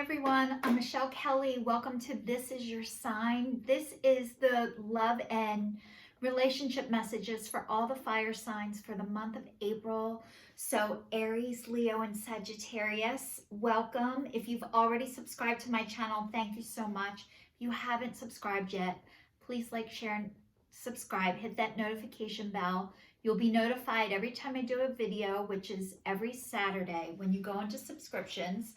everyone, I'm Michelle Kelly. Welcome to This Is Your Sign. This is the love and relationship messages for all the fire signs for the month of April. So Aries, Leo, and Sagittarius, welcome. If you've already subscribed to my channel, thank you so much. If you haven't subscribed yet, please like, share, and subscribe. Hit that notification bell. You'll be notified every time I do a video, which is every Saturday when you go into subscriptions.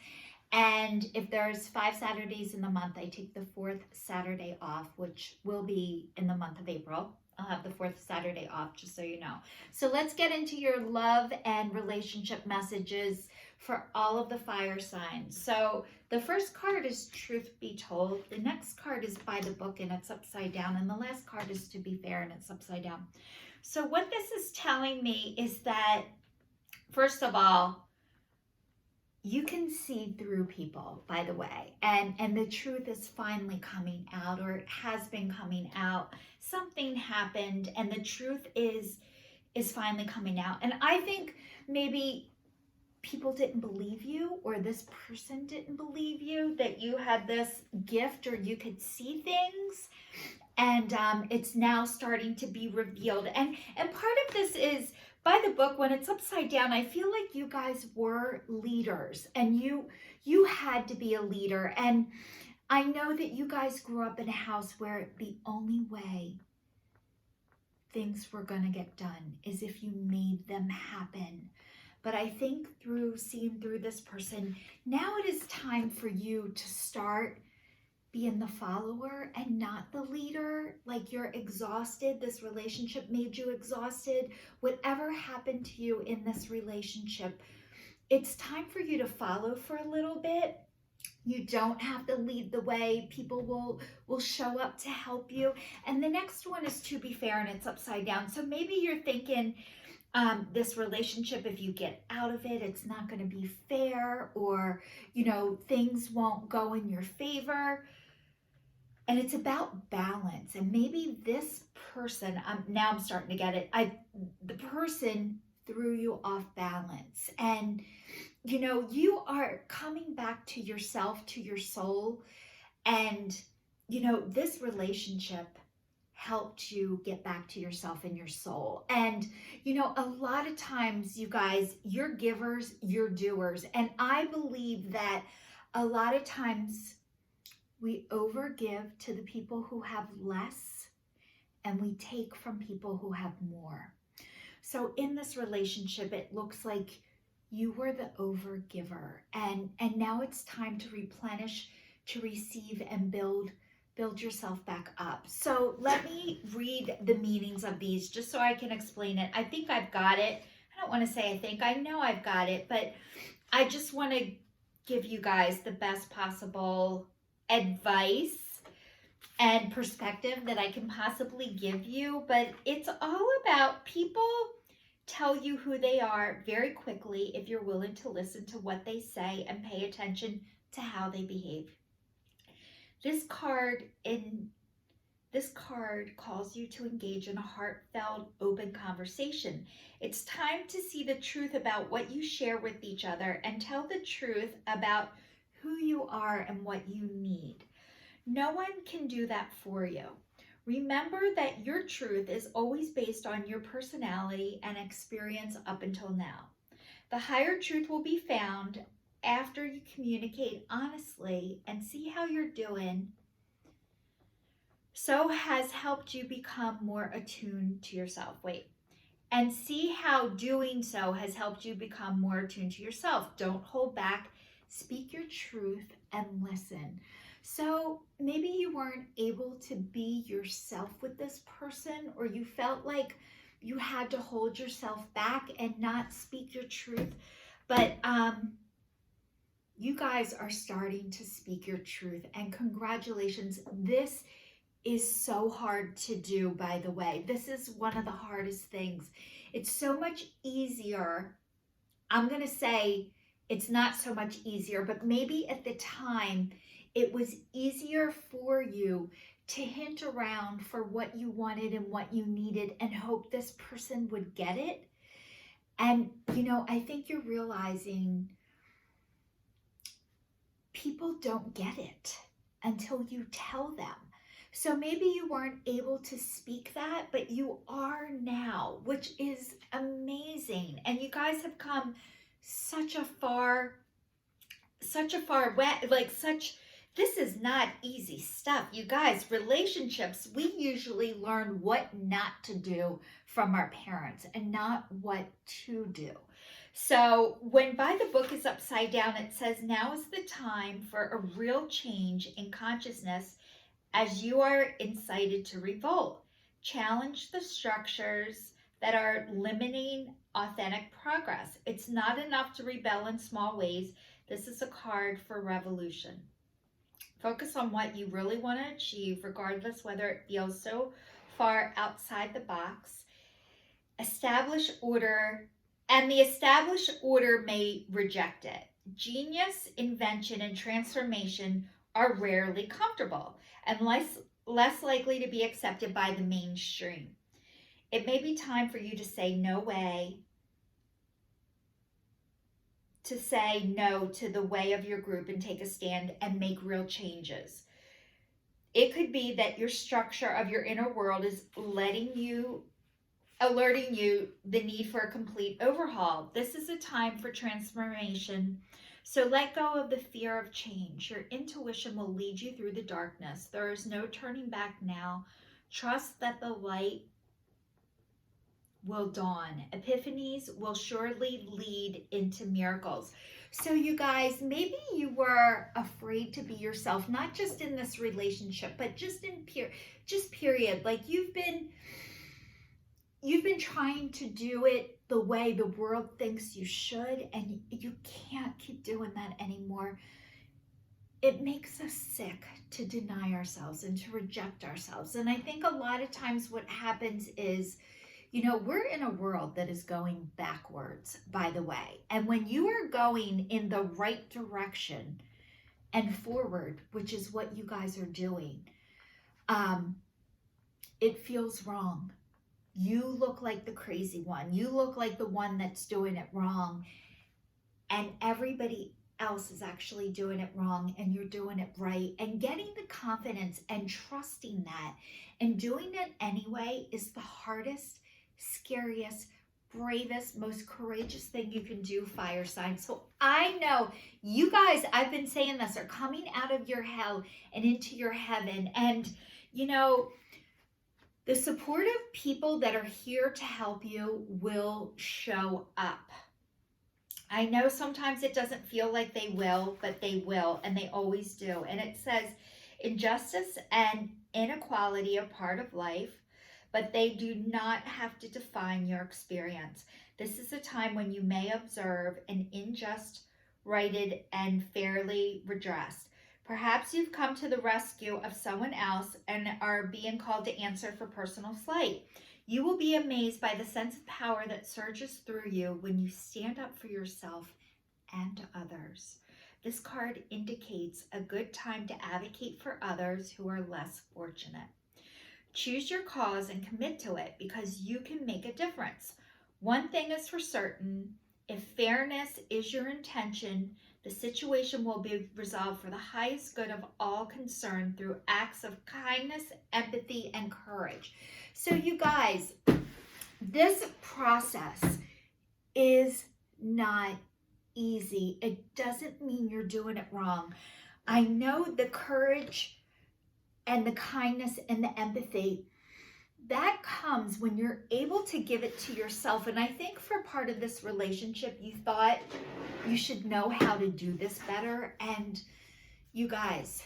And if there's 5 Saturdays in the month, I take the 4th Saturday off, which will be in the month of April. I'll have the 4th Saturday off, just so you know. So let's get into your love and relationship messages for all of the fire signs. So the first card is Truth Be Told. The next card is By the Book, and it's upside down. And the last card is To Be Fair, and it's upside down. So what this is telling me is that, first of all, you can see through people, by the way, and the truth is finally coming out, or it has been coming out. Something happened and the truth is finally coming out. And I think maybe people didn't believe you, or this person didn't believe you, that you had this gift or you could see things. And it's now starting to be revealed. And part of this is, by the book, when it's upside down, I feel like you guys were leaders, and you had to be a leader. And I know that you guys grew up in a house where the only way things were going to get done is if you made them happen. But I think through seeing through this person, now it is time for you to start being the follower and not the leader. Like, you're exhausted. This relationship made you exhausted. Whatever happened to you in this relationship, it's time for you to follow for a little bit. You don't have to lead the way. People will show up to help you. And the next one is To Be Fair, and it's upside down. So maybe you're thinking, this relationship, if you get out of it, it's not going to be fair, or, things won't go in your favor. And it's about balance. And maybe this person, now I'm starting to get it. The person threw you off balance. And, you are coming back to yourself, to your soul. And, this relationship helped you get back to yourself and your soul. And, a lot of times, you guys, you're givers, you're doers. And I believe that a lot of times, we overgive to the people who have less, and we take from people who have more. So in this relationship, it looks like you were the overgiver, and now it's time to replenish, to receive, and build yourself back up. So let me read the meanings of these just so I can explain it. I think I've got it. I don't want to say I think. I know I've got it, but I just want to give you guys the best possible advice and perspective that I can possibly give you. But it's all about, people tell you who they are very quickly if you're willing to listen to what they say and pay attention to how they behave. This card calls you to engage in a heartfelt, open conversation. It's time to see the truth about what you share with each other, and tell the truth about who you are and what you need. No one can do that for you. Remember that your truth is always based on your personality and experience up until now. The higher truth will be found after you communicate honestly and see how you're doing. So has helped you become more attuned to yourself. And see how doing so has helped you become more attuned to yourself. Don't hold back. Speak your truth and listen. So maybe you weren't able to be yourself with this person, or you felt like you had to hold yourself back and not speak your truth. But you guys are starting to speak your truth, and congratulations. This is so hard to do, by the way. This is one of the hardest things. It's so much easier. I'm going to say it's not so much easier, but maybe at the time it was easier for you to hint around for what you wanted and what you needed and hope this person would get it. And, I think you're realizing people don't get it until you tell them. So maybe you weren't able to speak that, but you are now, which is amazing. And you guys have come such a far way, this is not easy stuff. You guys, relationships, we usually learn what not to do from our parents and not what to do. So when by the book is upside down, it says now is the time for a real change in consciousness as you are incited to revolt. Challenge the structures that are limiting authentic progress. It's not enough to rebel in small ways. This is a card for revolution. Focus on what you really want to achieve, regardless whether it feels so far outside the box. Establish order, and the established order may reject it. Genius, invention, and transformation are rarely comfortable and less likely to be accepted by the mainstream. It may be time for you to say no way, to say no to the way of your group and take a stand and make real changes. It could be that your structure of your inner world is alerting you the need for a complete overhaul. This is a time for transformation. So let go of the fear of change. Your intuition will lead you through the darkness. There is no turning back now. Trust that the light will dawn. Epiphanies will surely lead into miracles. So you guys, maybe you were afraid to be yourself, not just in this relationship, but just period. Like you've been trying to do it the way the world thinks you should, and you can't keep doing that anymore. It makes us sick to deny ourselves and to reject ourselves. And I think a lot of times what happens is, we're in a world that is going backwards, by the way. And when you are going in the right direction and forward, which is what you guys are doing, it feels wrong. You look like the crazy one. You look like the one that's doing it wrong. And everybody else is actually doing it wrong, and you're doing it right. And getting the confidence and trusting that and doing it anyway is the hardest, scariest, bravest, most courageous thing you can do, fire sign. So I know you guys, I've been saying this, are coming out of your hell and into your heaven. And the supportive people that are here to help you will show up. I know sometimes it doesn't feel like they will, but they will, and they always do. And it says, injustice and inequality are part of life, but they do not have to define your experience. This is a time when you may observe an injustice righted and fairly redressed. Perhaps you've come to the rescue of someone else and are being called to answer for personal slight. You will be amazed by the sense of power that surges through you when you stand up for yourself and others. This card indicates a good time to advocate for others who are less fortunate. Choose your cause and commit to it because you can make a difference. One thing is for certain, if fairness is your intention, the situation will be resolved for the highest good of all concerned through acts of kindness, empathy, and courage. So you guys, this process is not easy. It doesn't mean you're doing it wrong. I know the courage and the kindness and the empathy, that comes when you're able to give it to yourself. And I think for part of this relationship, you thought you should know how to do this better. And you guys,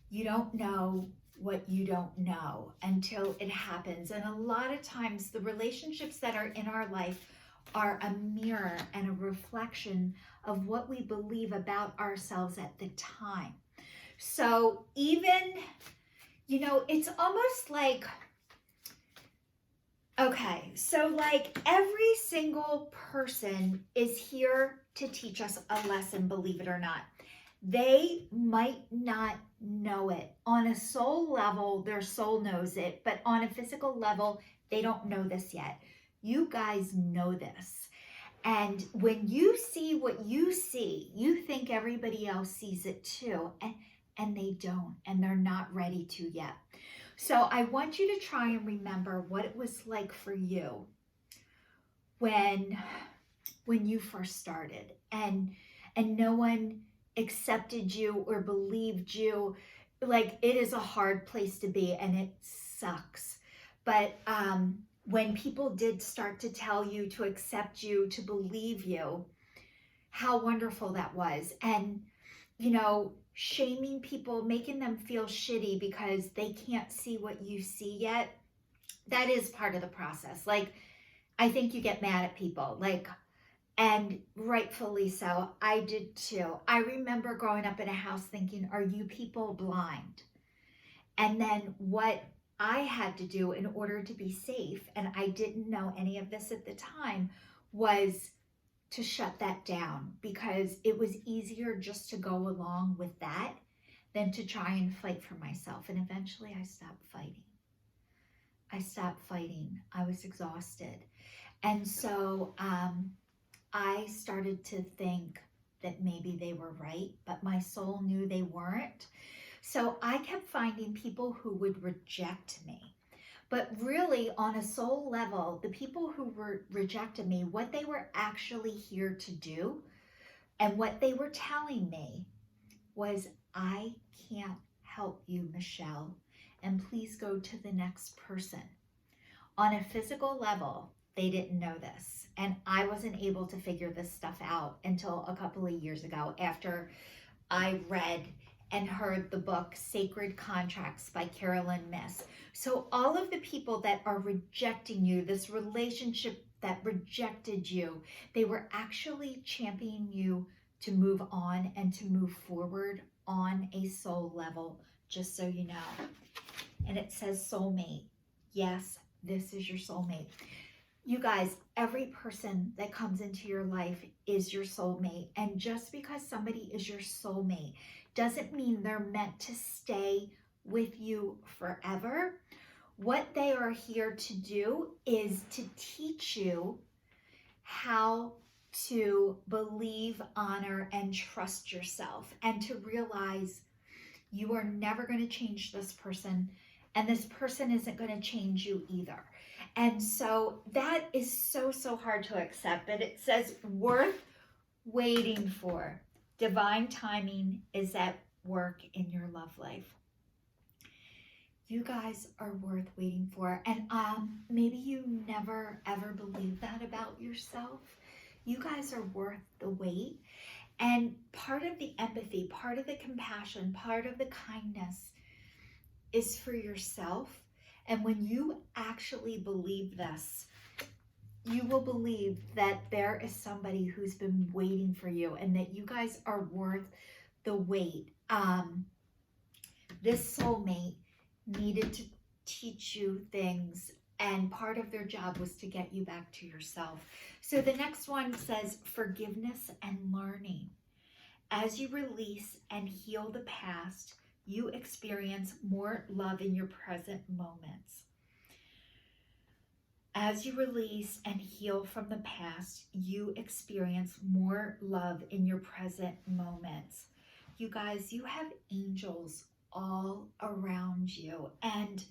you don't know what you don't know until it happens. And a lot of times the relationships that are in our life are a mirror and a reflection of what we believe about ourselves at the time. So even, it's almost like, okay, so like every single person is here to teach us a lesson, believe it or not. They might not know it. On a soul level, their soul knows it, but on a physical level, they don't know this yet. You guys know this. And when you see what you see, you think everybody else sees it too, and they don't, and they're not ready to yet. So I want you to try and remember what it was like for you when you first started, and no one accepted you or believed you. Like, it is a hard place to be, and it sucks. But when people did start to tell you, to accept you, to believe you, how wonderful that was. And shaming people, making them feel shitty because they can't see what you see yet, that is part of the process. Like, I think you get mad at people, like, and rightfully so. I did too. I remember growing up in a house thinking, are you people blind? And then what I had to do in order to be safe, and I didn't know any of this at the time, was to shut that down, because it was easier just to go along with that than to try and fight for myself. And eventually I stopped fighting. I was exhausted. And so I started to think that maybe they were right, but my soul knew they weren't. So I kept finding people who would reject me. But really, on a soul level, the people who rejected me, what they were actually here to do, and what they were telling me was, I can't help you, Michelle, and please go to the next person. On a physical level, they didn't know this. And I wasn't able to figure this stuff out until a couple of years ago, after I read and heard the book Sacred Contracts by Carolyn Myss. So all of the people that are rejecting you, this relationship that rejected you, they were actually championing you to move on and to move forward on a soul level, just so you know. And it says soulmate. Yes, this is your soulmate. You guys, every person that comes into your life is your soulmate. And just because somebody is your soulmate doesn't mean they're meant to stay with you forever. What they are here to do is to teach you how to believe, honor, and trust yourself, and to realize you are never going to change this person, and this person isn't going to change you either. And so that is so, so hard to accept. But it says, worth waiting for. Divine timing is at work in your love life. You guys are worth waiting for. And maybe you never, ever believed that about yourself. You guys are worth the wait. And part of the empathy, part of the compassion, part of the kindness is for yourself. And when you actually believe this, you will believe that there is somebody who's been waiting for you, and that you guys are worth the wait. This soulmate needed to teach you things, and part of their job was to get you back to yourself. So the next one says forgiveness and learning. As you release and heal the past, you experience more love in your present moments. As you release and heal from the past, you experience more love in your present moments. You guys, you have angels all around you. And,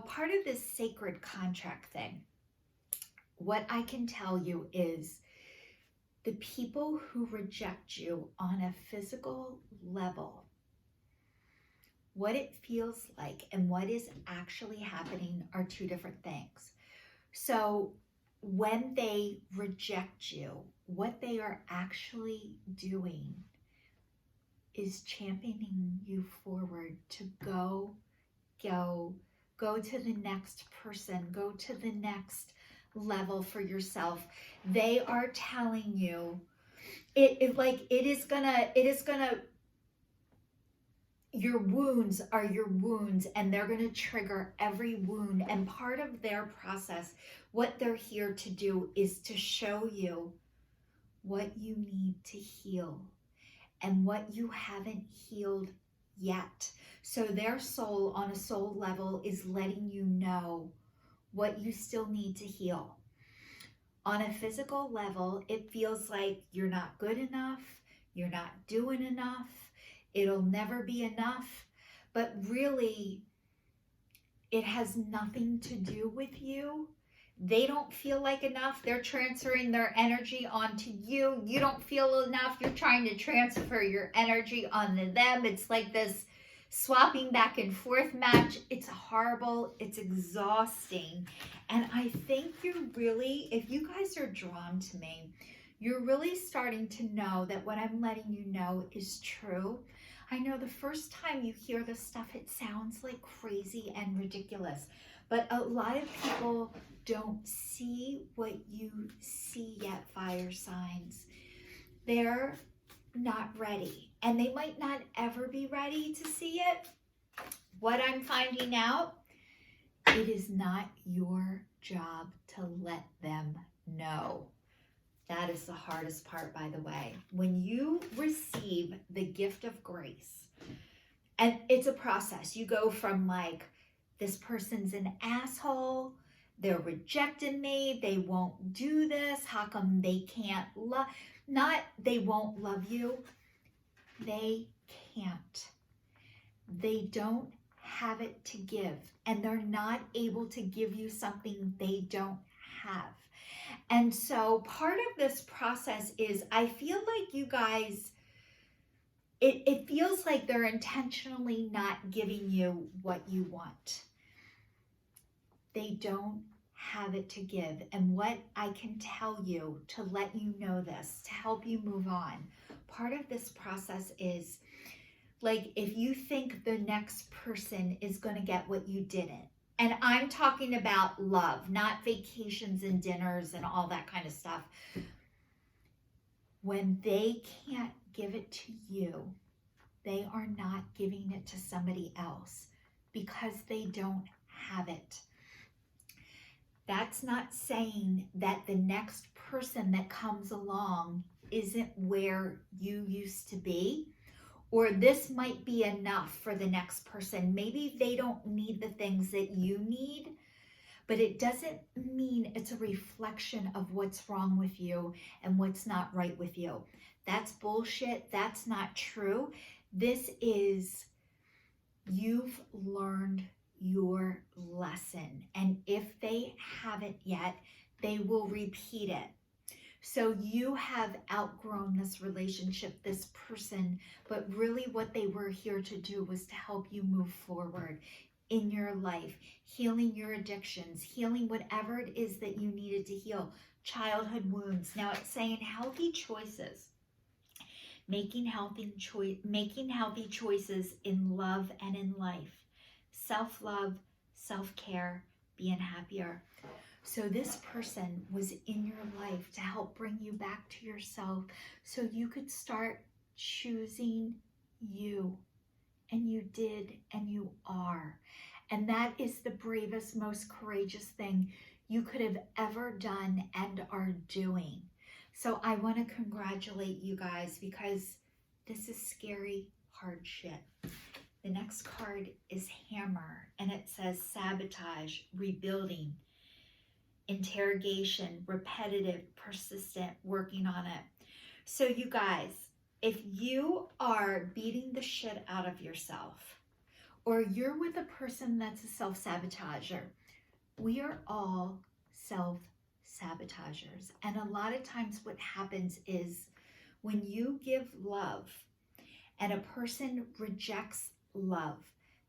part of this sacred contract thing, what I can tell you is the people who reject you on a physical level, what it feels like and what is actually happening are two different things. So when they reject you, what they are actually doing is championing you forward to go to the next person, go to the next level for yourself. They are telling you your wounds are your wounds, and they're going to trigger every wound. And part of their process, what they're here to do is to show you what you need to heal and what you haven't healed yet. So their soul, on a soul level, is letting you know what you still need to heal. On a physical level, it feels like you're not good enough, you're not doing enough, it'll never be enough. But really, it has nothing to do with you. They don't feel like enough. They're transferring their energy onto you. You don't feel enough. You're trying to transfer your energy onto them. It's like this swapping back and forth match. It's horrible. It's exhausting. And I think you're really, if you guys are drawn to me, you're really starting to know that what I'm letting you know is true. I know the first time you hear this stuff, it sounds like crazy and ridiculous, but a lot of people don't see what you see yet, fire signs. They're not ready, and they might not ever be ready to see it. What I'm finding out, it is not your job to let them know. That is the hardest part, by the way. When you receive the gift of grace, and it's a process. You go from like, this person's an asshole, they're rejecting me, they won't do this, how come they can't love, not they won't love you, they can't. They don't have it to give, and they're not able to give you something they don't have. And so part of this process is, I feel like you guys, it feels like they're intentionally not giving you what you want. They don't have it to give. And what I can tell you to let you know this, to help you move on, part of this process is, like, if you think the next person is going to get what you didn't, and I'm talking about love, not vacations and dinners and all that kind of stuff. When they can't give it to you, they are not giving it to somebody else because they don't have it. That's not saying that the next person that comes along isn't where you used to be, or this might be enough for the next person. Maybe they don't need the things that you need, but it doesn't mean it's a reflection of what's wrong with you and what's not right with you. That's bullshit. That's not true. This is, you've learned your lesson. And if they haven't yet, they will repeat it. So you have outgrown this relationship, this person, but really what they were here to do was to help you move forward in your life, healing your addictions, healing whatever it is that you needed to heal, childhood wounds. Now it's saying healthy choices, making healthy choices in love and in life, self-love, self-care, being happier. So this person was in your life to help bring you back to yourself so you could start choosing you. And you did, and you are. And that is the bravest, most courageous thing you could have ever done and are doing. So I want to congratulate you guys, because this is scary, hard shit. The next card is Hammer, and it says sabotage, rebuilding, interrogation, repetitive, persistent, working on it. So you guys, if you are beating the shit out of yourself, or you're with a person that's a self-sabotager, we are all self-sabotagers. And a lot of times what happens is when you give love and a person rejects love,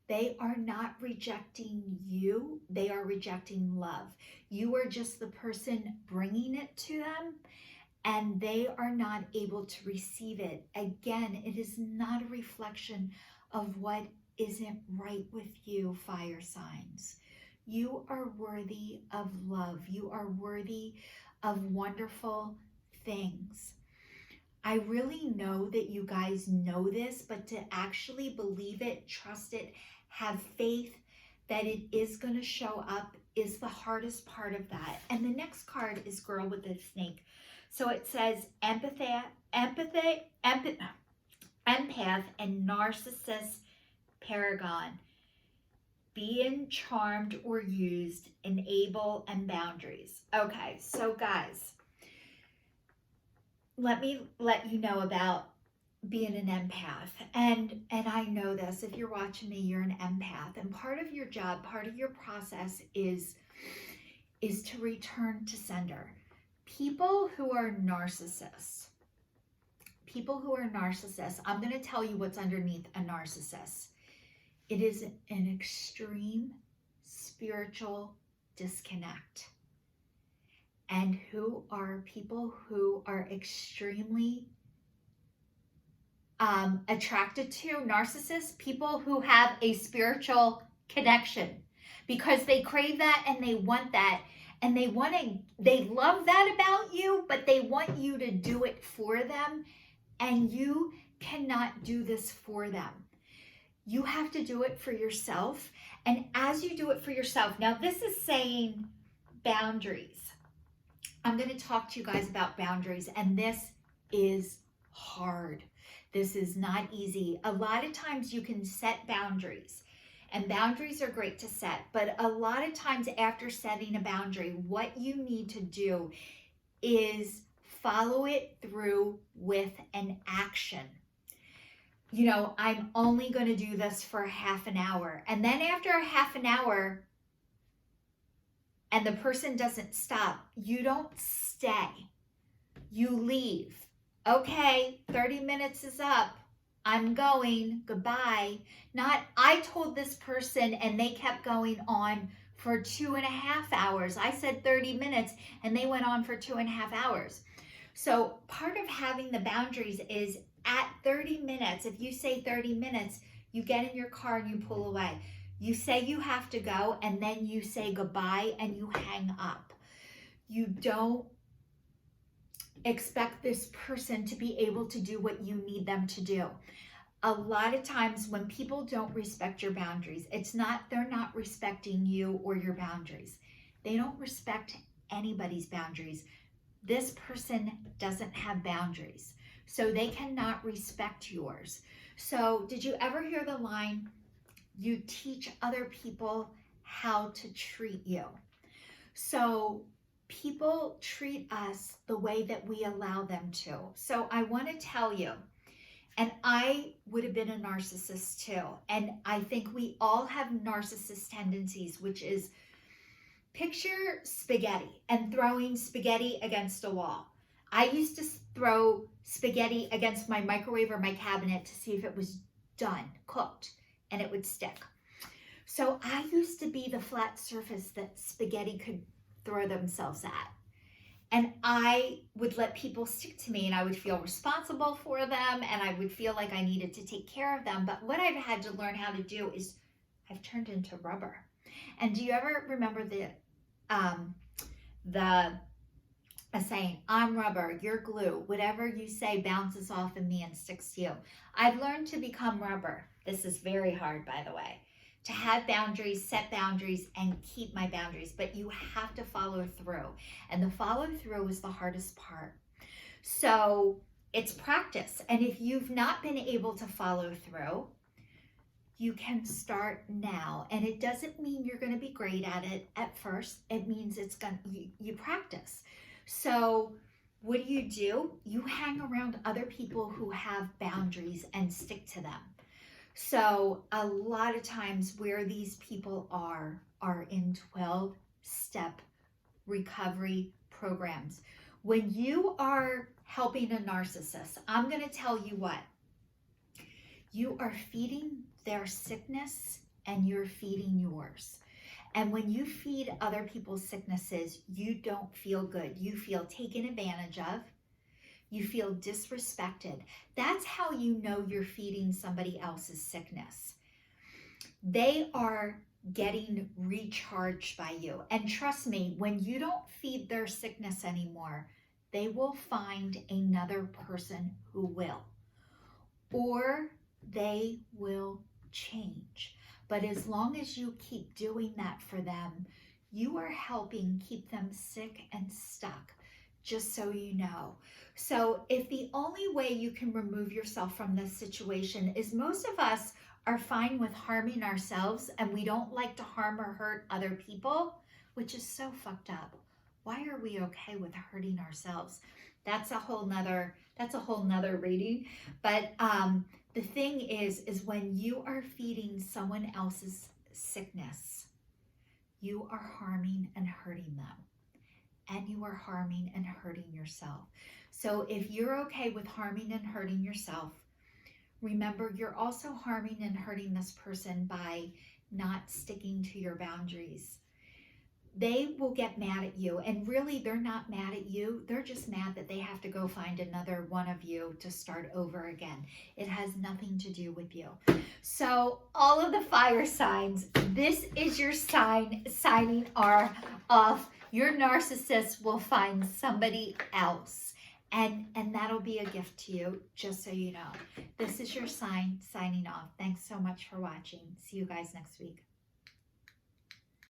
they are not rejecting you, they are rejecting love. You are just the person bringing it to them, and they are not able to receive it. Again, it is not a reflection of what isn't right with you, fire signs. You are worthy of love. You are worthy of wonderful things. I really know that you guys know this, but to actually believe it, trust it, have faith that it is going to show up is the hardest part of that. And the next card is Girl with a Snake. So it says empath, and narcissist paragon. being charmed or used, enable, and boundaries. Okay, so guys, let me let you know about being an empath. And I know this, if you're watching me, you're an empath. And part of your job, part of your process is to return to sender. People who are narcissists, I'm going to tell you what's underneath a narcissist. It is an extreme spiritual disconnect. And who are people who are extremely attracted to narcissists? People who have a spiritual connection, because they crave that and they want that, and they love that about you, but they want you to do it for them, and you cannot do this for them. You have to do it for yourself. And as you do it for yourself, now this is saying boundaries. I'm going to talk to you guys about boundaries, and this is hard. This is not easy. A lot of times you can set boundaries, and boundaries are great to set, but a lot of times after setting a boundary, what you need to do is follow it through with an action. You know, I'm only going to do this for half an hour. And then after a half an hour and the person doesn't stop, you don't stay. You leave. Okay, 30 minutes is up. I'm going. Goodbye. Not, I told this person and they kept going on for 2.5 hours. I said 30 minutes and they went on for 2.5 hours. So part of having the boundaries is at 30 minutes, if you say 30 minutes, you get in your car and you pull away. You say you have to go, and then you say goodbye and you hang up. You don't expect this person to be able to do what you need them to do. A lot of times when people don't respect your boundaries, they're not respecting you or your boundaries. They don't respect anybody's boundaries. This person doesn't have boundaries, so they cannot respect yours. So did you ever hear the line, you teach other people how to treat you? So people treat us the way that we allow them to. So I want to tell you, and I would have been a narcissist too, and I think we all have narcissist tendencies, which is picture spaghetti and throwing spaghetti against a wall. I used to throw spaghetti against my microwave or my cabinet to see if it was done, cooked, and it would stick. So I used to be the flat surface that spaghetti could throw themselves at. And I would let people stick to me, and I would feel responsible for them, and I would feel like I needed to take care of them. But what I've had to learn how to do is I've turned into rubber. And do you ever remember the saying, I'm rubber, you're glue. Whatever you say bounces off of me and sticks to you. I've learned to become rubber. This is very hard, by the way. To have boundaries, set boundaries, and keep my boundaries. But you have to follow through. And the follow through is the hardest part. So it's practice. And if you've not been able to follow through, you can start now. And it doesn't mean you're going to be great at it at first. It means you practice. So what do? You hang around other people who have boundaries and stick to them. So a lot of times where these people are in 12-step recovery programs. When you are helping a narcissist, I'm going to tell you what. You are feeding their sickness and you're feeding yours. And when you feed other people's sicknesses, you don't feel good. You feel taken advantage of. You feel disrespected. That's how you know you're feeding somebody else's sickness. They are getting recharged by you. And trust me, when you don't feed their sickness anymore, they will find another person who will. Or they will change. But as long as you keep doing that for them, you are helping keep them sick and stuck. just so you know. So if the only way you can remove yourself from this situation is, most of us are fine with harming ourselves and we don't like to harm or hurt other people, which is so fucked up. Why are we okay with hurting ourselves? That's a whole nother reading. But the thing is when you are feeding someone else's sickness, you are harming and hurting them, and you are harming and hurting yourself. So if you're okay with harming and hurting yourself, remember you're also harming and hurting this person by not sticking to your boundaries. They will get mad at you, and really they're not mad at you. They're just mad that they have to go find another one of you to start over again. It has nothing to do with you. So all of the fire signs, this is your sign signing off. Your narcissist will find somebody else, and that'll be a gift to you, just so you know. This is your sign signing off. Thanks so much for watching. See you guys next week.